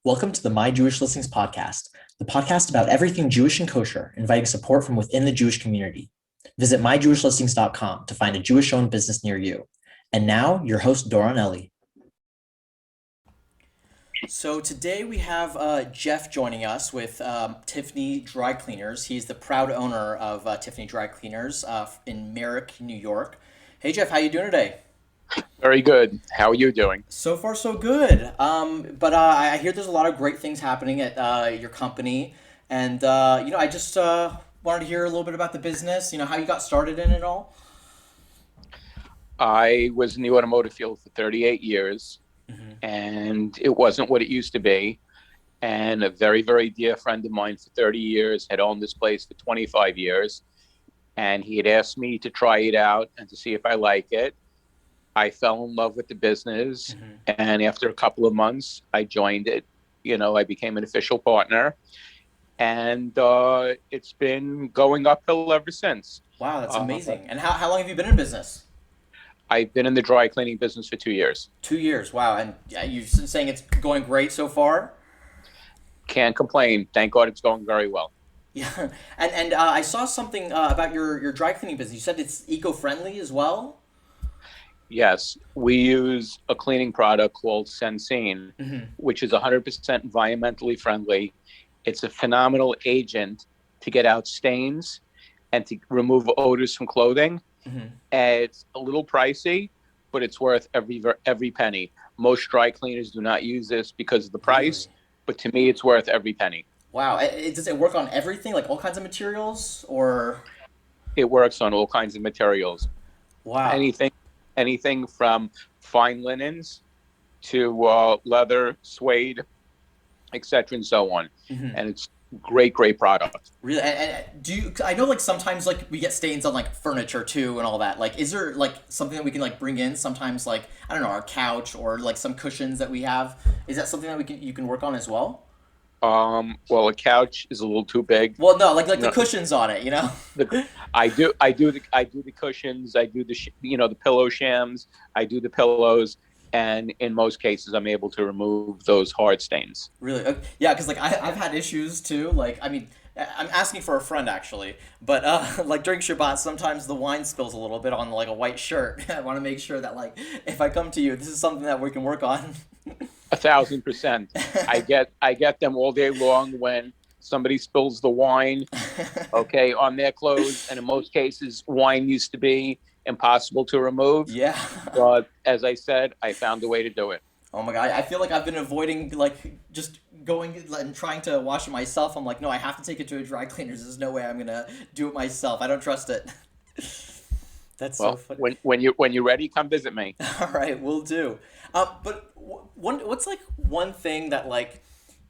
Welcome to the My Jewish Listings podcast, the podcast about everything Jewish and kosher, inviting support from within the Jewish community. Visit myjewishlistings.com to find a Jewish-owned business near you. And now, your host, Doron Ellie. So today we have Jeff joining us with Tiffany Dry Cleaners. He's the proud owner of Tiffany Dry Cleaners in Merrick, New York. Hey Jeff, how you doing today? Very good. How are you doing? So far, so good. But I hear there's a lot of great things happening at your company, and I just wanted to hear a little bit about the business. You know, how you got started in it all. I was in the automotive field for 38 years, and it wasn't what it used to be. And a very, very dear friend of mine for 30 years had owned this place for 25 years. And he had asked me to try it out and to see if I like it. I fell in love with the business. And after a couple of months, I joined it. I became an official partner. And it's been going uphill ever since. Wow, that's Uh, amazing. And how long have you been in business? I've been in the dry cleaning business for 2 years. 2 years. Wow, and you're saying it's going great so far. Can't complain. Thank God it's going very well. Yeah, and I saw something about your dry cleaning business. You said it's eco-friendly as well. Yes, we use a cleaning product called Sensine, which is 100% environmentally friendly. It's a phenomenal agent to get out stains and to remove odors from clothing. It's a little pricey, but it's worth every penny. Most dry cleaners do not use this because of the price, Really? but to me, it's worth every penny. Wow. Does it work on everything, like all kinds of materials, or? It works on all kinds of materials. Wow. Anything, anything from fine linens to leather, suede, etc., and so on. And it's great, great product. Really? And do you? 'Cause I know like sometimes like we get stains on like furniture too and all that. Like, is there like something that we can like bring in? Sometimes like I don't know, our couch or like some cushions that we have. Is that something that we can you can work on as well? Well, a couch is a little too big. Well, no, like the No, cushions on it, you know? the, I do the cushions. I do the pillow shams. I do the pillows, and in most cases, I'm able to remove those hard stains. Really? Yeah, because like I've had issues too. Like I mean, I'm asking for a friend actually, but like during Shabbat, sometimes the wine spills a little bit on like a white shirt. I want to make sure that like if I come to you, this is something that we can work on. 1,000%. I get them all day long when somebody spills the wine, okay, on their clothes, and in most cases, wine used to be impossible to remove. Yeah. But as I said, I found a way to do it. Oh my God, I feel like I've been avoiding like just going and trying to wash it myself. I'm like, no, I have to take it to a dry cleaners. There's no way I'm gonna do it myself. I don't trust it. That's so Well, funny. when you're ready, come visit me. All right, we'll do. But what's like one thing that like,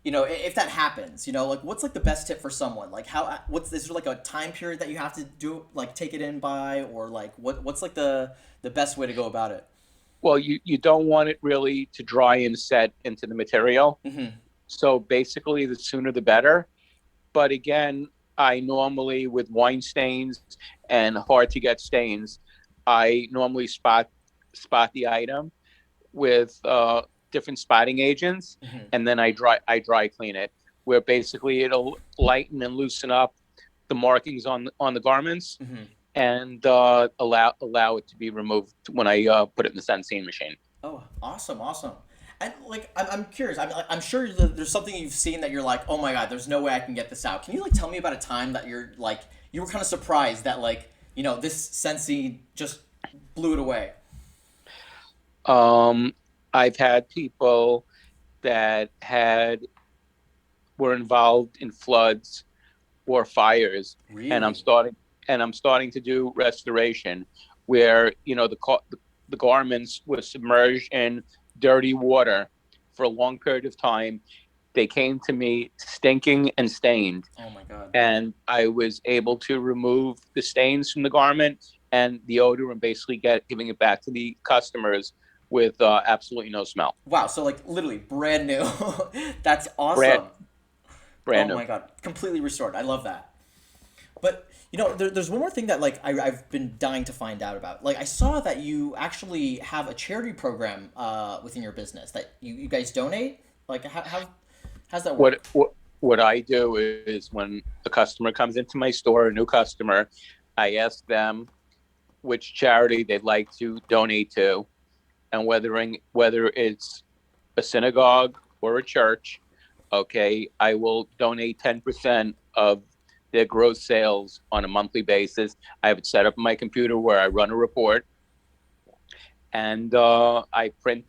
if that happens, like what's like the best tip for someone? Like what's is there like a time period that you have to do like take it in by, or like what's like the best way to go about it? Well, you don't want it really to dry and set into the material. So basically, the sooner the better. But again, I normally, with wine stains and hard to get stains, I normally spot the item with different spotting agents, and then I dry clean it, where basically it'll lighten and loosen up the markings on the garments, and allow it to be removed when I put it in the Sensing machine. Oh, awesome, awesome. And like, I'm curious. I'm sure that there's something you've seen that you're like, oh my God, there's no way I can get this out. Can you like tell me about a time that you're like, you were kind of surprised that like, this Sensi just blew it away? Um, I've had people that were involved in floods or fires, and I'm Really? starting and I'm starting to do restoration, where the garments were submerged in dirty water for a long period of time. They came to me stinking and stained, Oh my God. and I was able to remove the stains from the garment and the odor, and basically giving it back to the customers with absolutely no smell. Wow. So like literally brand new. That's Brand awesome. brand Oh new. my God. Completely restored. I love that. But there's one more thing that like I've been dying to find out about. Like I saw that you actually have a charity program within your business that you guys donate. Like how How's that what work? what what I do is when a customer comes into my store, a new customer, I ask them which charity they'd like to donate to, and whether it's a synagogue or a church, okay, I will donate 10% of their gross sales on a monthly basis. I have it set up on my computer where I run a report, and I print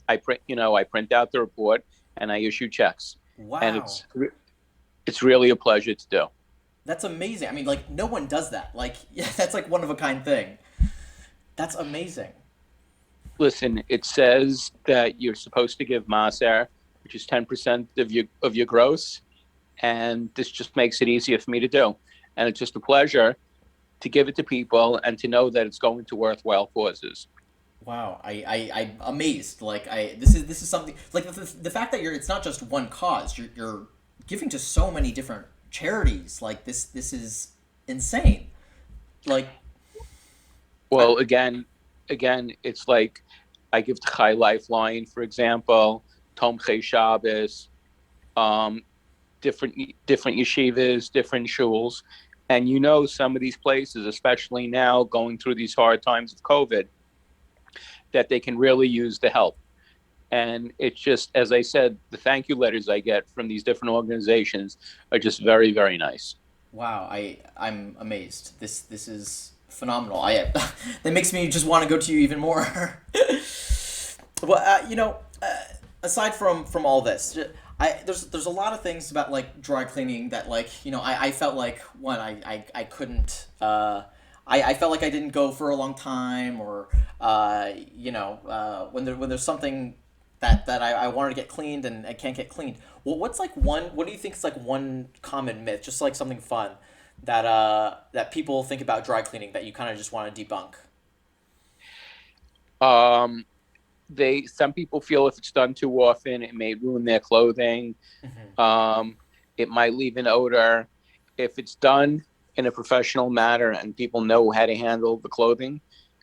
out the report and I issue checks, and Wow. it's really a pleasure to do. That's amazing. I mean, like no one does that. Like yeah, that's like one of a kind thing. That's amazing. Listen, it says that you're supposed to give Maser, which is 10% of your gross, and this just makes it easier for me to do. And it's just a pleasure to give it to people and to know that it's going to worthwhile causes. Wow, I'm amazed. Like this is something like the fact that it's not just one cause. You're giving to so many different charities. Like this is insane. Like I, Well, again, it's like I give to Chai Lifeline, for example, Tomchei Shabbos, um, different different yeshivas, different shuls, and some of these places, especially now going through these hard times of COVID, that they can really use the help. And it's just, as I said, the thank you letters I get from these different organizations are just very, very nice. wow, I'm amazed. This is phenomenal. I that makes me just want to go to you even more. Well, aside from all this, there's a lot of things about like dry cleaning that like I felt like one I couldn't I felt like I didn't go for a long time or when there's something that I wanted to get cleaned and I can't get cleaned. Well, what do you think is like one common myth, just like something fun that people think about dry cleaning that you kind of just want to debunk? Um, some people feel if it's done too often, it may ruin their clothing. Um, it might leave an odor. If it's done in a professional manner and people know how to handle the clothing,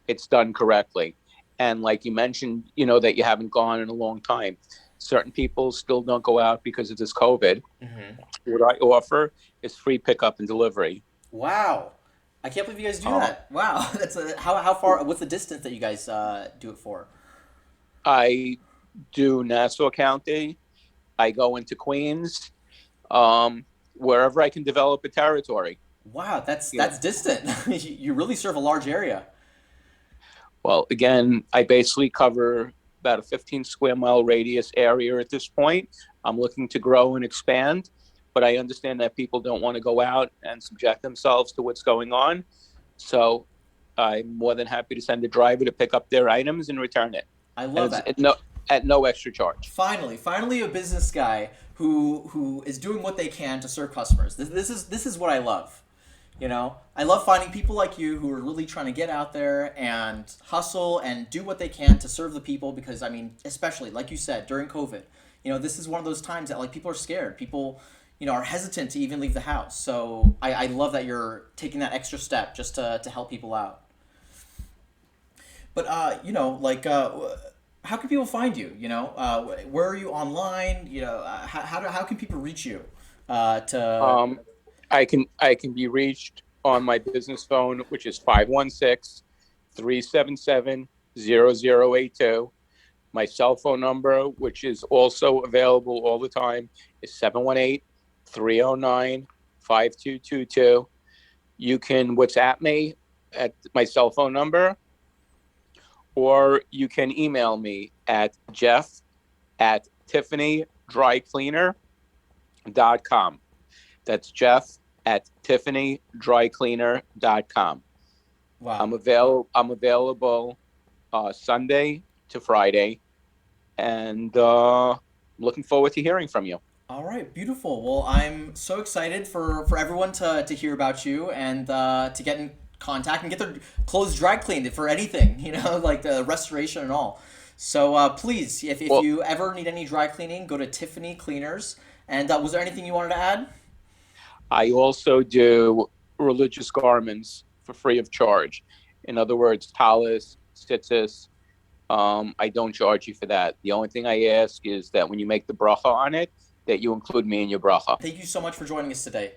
it's done correctly. And like you mentioned, that you haven't gone in a long time. Certain people still don't go out because of this COVID. Mm-hmm. What I offer is free pickup and delivery. Wow. I can't believe you guys do Uh, that. Wow. How far, what's the distance that you guys do it for? I do Nassau County. I go into Queens, um, wherever I can develop a territory. Wow, that's You know, that's distant. You really serve a large area. well, again, I basically cover about a 15 square mile radius area at this point. I'm looking to grow and expand, but I understand that people don't want to go out and subject themselves to what's going on. So I'm more than happy to send a driver to pick up their items and return it, I and love it's that. at no extra charge. Finally a business guy who is doing what they can to serve customers. This is what I love. I love finding people like you who are really trying to get out there and hustle and do what they can to serve the people because I mean, especially like you said during COVID, this is one of those times that like people are scared. People, are hesitant to even leave the house. So I love that you're taking that extra step just to help people out. But how can people find you? Where are you online? How can people reach you? To Um, I can be reached on my business phone, which is 516-377-0082. My cell phone number, which is also available all the time, is 718-309-5222. You can WhatsApp me at my cell phone number, or you can email me at jeff@tiffany.drycleaner.com. That's jeff@tiffany.drycleaner.com. wow. I'm available Sunday to Friday, and looking forward to hearing from you. All right, beautiful. Well, I'm so excited for everyone to hear about you and to get in contact and get their clothes dry cleaned for anything, like the restoration and all. So please, if Well, you ever need any dry cleaning, go to Tiffany Cleaners. And was there anything you wanted to add? I also do religious garments for free of charge. In other words, talis, tzitzis. I don't charge you for that. The only thing I ask is that when you make the bracha on it, that you include me in your bracha. Thank you so much for joining us today.